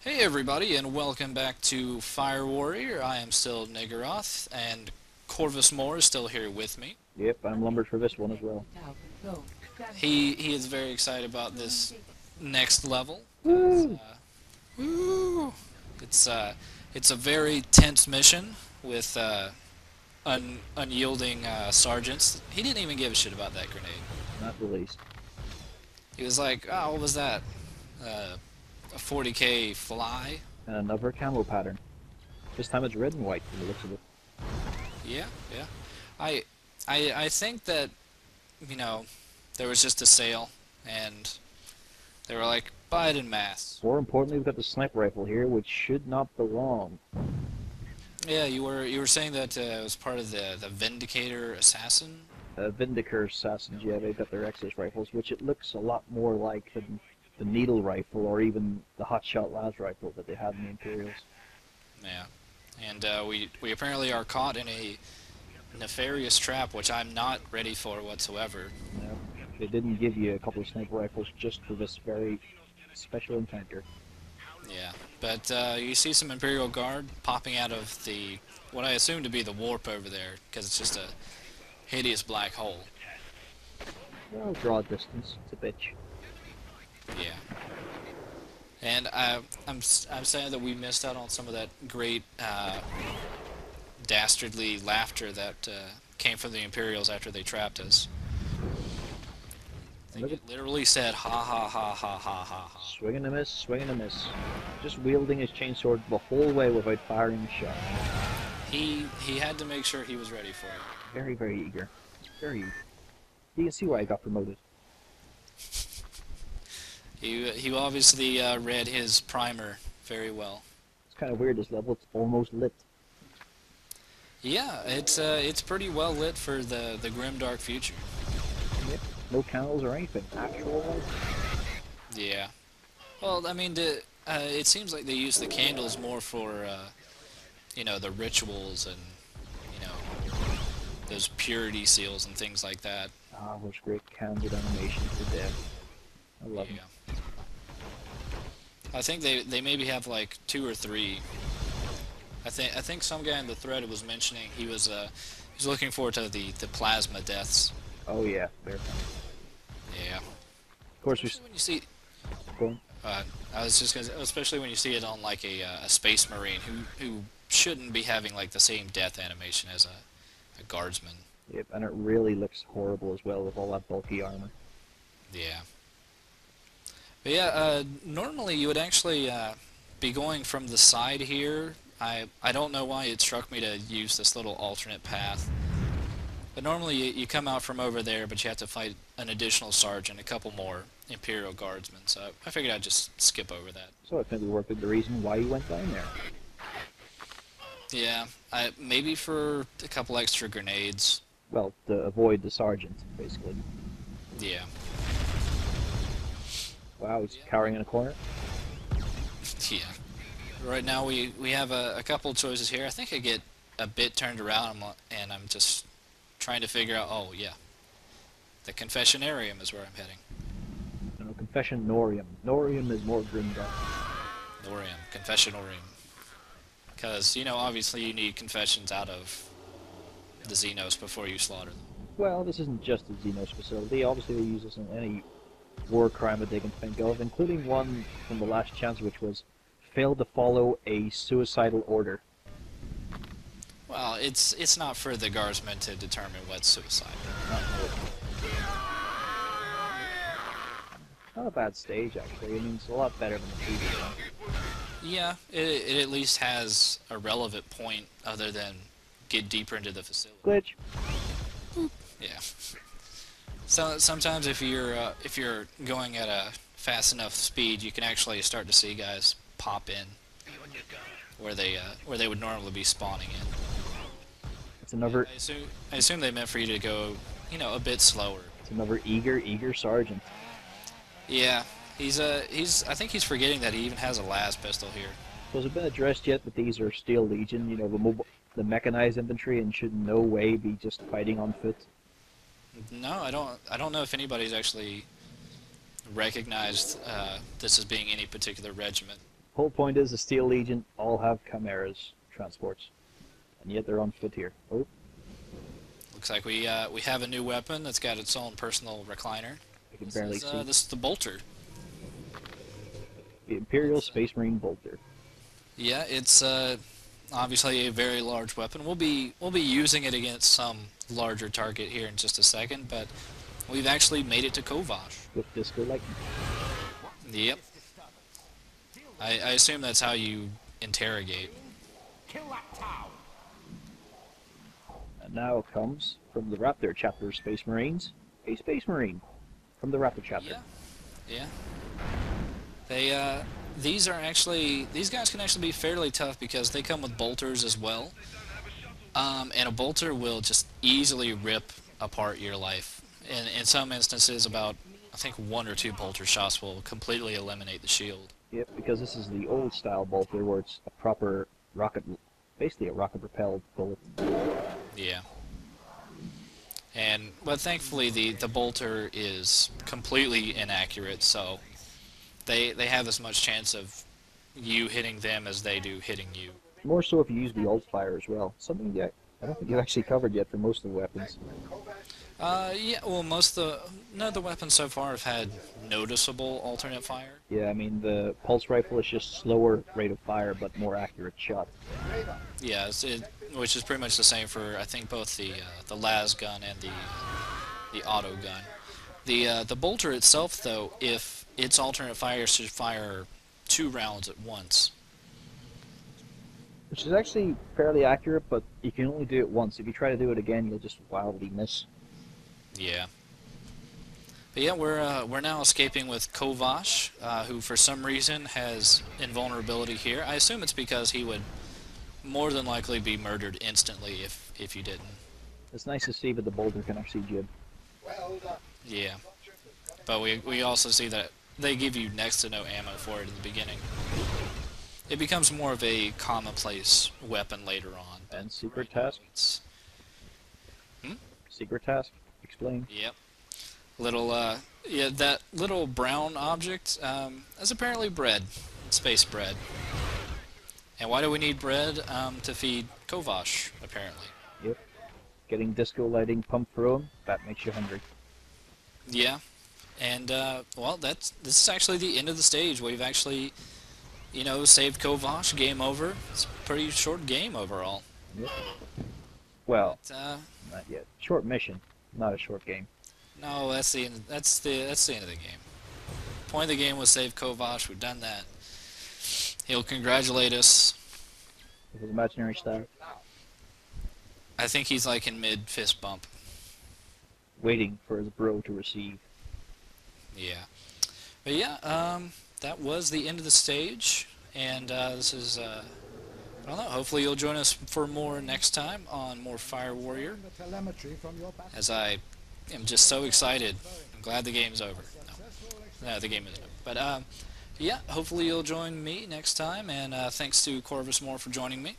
Hey everybody, and welcome back to Fire Warrior. I am still Niggeroth, and Corvus Moore is still here with me. Yep, I'm lumbered for this one as well. He is very excited about this next level because Woo! woo, it's uh, it's a very tense mission with unyielding sergeants. He didn't even give a shit about that grenade. Not released. He was like, "Oh, what was that? A 40k fly?" And another camo pattern. This time it's red and white from the looks of it. Yeah, yeah. I I think that you know, there was just a sale, and they were like, buy it in mass. More importantly, we've got the sniper rifle here, which should not belong. Yeah, you were saying that it was part of the Vindicator Assassin. Vindicator assassins, yeah, they've got their Exodus rifles, which it looks a lot more like the needle rifle or even the hotshot las rifle that they had in the Imperials. Yeah, and we apparently are caught in a nefarious trap, which I'm not ready for whatsoever. You know, they didn't give you a couple of sniper rifles just for this very special encounter. Yeah, but you see some Imperial Guard popping out of the what I assume to be the warp over there, because it's just a hideous black hole. Well, draw distance. It's a bitch. Yeah. And I'm sad that we missed out on some of that great dastardly laughter that came from the Imperials after they trapped us. I And think look at it literally said ha ha ha ha ha ha ha. swing and a miss, swing and a miss. Just wielding his chainsword the whole way without firing a shot. He had to make sure he was ready for it. Very, very eager. Very eager. You can see why I got promoted. He obviously read his primer very well. It's kind of weird, this level. It's almost lit. Yeah, it's pretty well lit for the grim dark future. Yep. No candles or anything. Actual light. Yeah. Well, I mean, it seems like they use the candles more for the rituals and you know those purity seals and things like that. Ah, those great candid animations for death. I love them. Yeah. I think they maybe have like two or three. I think some guy in the thread was mentioning he was looking forward to the plasma deaths. Oh yeah, they're fun. Yeah. Of course, we Especially when you see go on. I was just gonna, especially when you see it on like a space marine who shouldn't be having like the same death animation as a guardsman. Yep, and it really looks horrible as well with all that bulky armor. Yeah. But yeah, normally you would actually be going from the side here. I don't know why it struck me to use this little alternate path. But normally you come out from over there, but you have to fight an additional sergeant, a couple more Imperial Guardsmen. So I figured I'd just skip over that. So it maybe worked out the reason why you went down there. Yeah, maybe for a couple extra grenades. Well, to avoid the sergeant, basically. Yeah. Wow, he's cowering in a corner. Yeah. Right now we have a couple choices here. I think I get a bit turned around and I'm just trying to figure out, oh yeah, the confessionarium is where I'm heading. No, confession Norium. Norium is more grimdark. Norium, confessionarium. Because, obviously you need confessions out of the Xenos before you slaughter them. Well, this isn't just a Xenos facility. Obviously, they use this in any war crime that they can think of, including one from the last chance, which was failed to follow a suicidal order. Well, it's not for the guardsmen to determine what's suicide. Not, not a bad stage, actually. I mean, it's a lot better than the previous one. Yeah, it at least has a relevant point other than get deeper into the facility. Glitch. Yeah. So sometimes if you're going at a fast enough speed, you can actually start to see guys pop in where they would normally be spawning in. It's another. I assume they meant for you to go, a bit slower. It's another eager sergeant. Yeah, I think he's forgetting that he even has a las pistol here. So has it been addressed yet that these are Steel Legion? You know, the mechanized infantry, and should in no way be just fighting on foot. No, I don't know if anybody's actually recognized this as being any particular regiment. Whole point is the Steel Legion all have Chimeras transports, and yet they're unfit here. Oh, Looks like we have a new weapon that's got its own personal recliner. I can barely see. This is the bolter. The Imperial Space Marine Bolter. Yeah, it's obviously a very large weapon. We'll be using it against some larger target here in just a second, but we've actually made it to Kovash. With Disco Lightning. Yep. I assume that's how you interrogate. And now comes, from the Raptor chapter of Space Marines, a Space Marine from the Raptor chapter. Yeah. Yeah. They these guys can actually be fairly tough because they come with bolters as well. And a bolter will just easily rip apart your life. In some instances, about I think one or two bolter shots will completely eliminate the shield. Yep, because this is the old style bolter where it's a proper rocket, basically a rocket propelled bullet. Yeah. But thankfully the bolter is completely inaccurate, so they have as much chance of you hitting them as they do hitting you. More so if you use the alt fire as well. Something that I don't think you've actually covered yet for most of the weapons. Yeah, well, none of the weapons so far have had noticeable alternate fire. Yeah, I mean the pulse rifle is just slower rate of fire but more accurate shot. Yeah, which is pretty much the same for I think both the las gun and the auto gun. The bolter itself, though, if its alternate fire should fire 2 rounds at once. Which is actually fairly accurate, but you can only do it once. If you try to do it again, you'll just wildly miss. Yeah. But yeah, we're now escaping with Kovash, who for some reason has invulnerability here. I assume it's because he would more than likely be murdered instantly if you didn't. It's nice to see that the bolter can actually jib. Yeah. But we also see that they give you next to no ammo for it in the beginning. It becomes more of a commonplace weapon later on. And secret task? Secret task? Explain. Yep. Yeah, that little brown object is apparently bread. Space bread. And why do we need bread? To feed Kovash, apparently. Yep. Getting disco lighting pumped through him, that makes you hungry. Yeah. And, well, this is actually the end of the stage. We've actually, saved Kovash. Game over. It's a pretty short game overall. Yep. Well, But, not yet. Short mission, not a short game. no, that's the end. That's the end of the game. Point of the game was save Kovash. We've done that. He'll congratulate us. With his imaginary staff. I think he's like in mid fist bump. Waiting for his bro to receive. Yeah. But yeah, that was the end of the stage, and this is, I don't know, hopefully you'll join us for more next time on more Fire Warrior, as I am just so excited. I'm glad the game's over. No, the game isn't over. But, yeah, hopefully you'll join me next time, and thanks to Corvus Moore for joining me.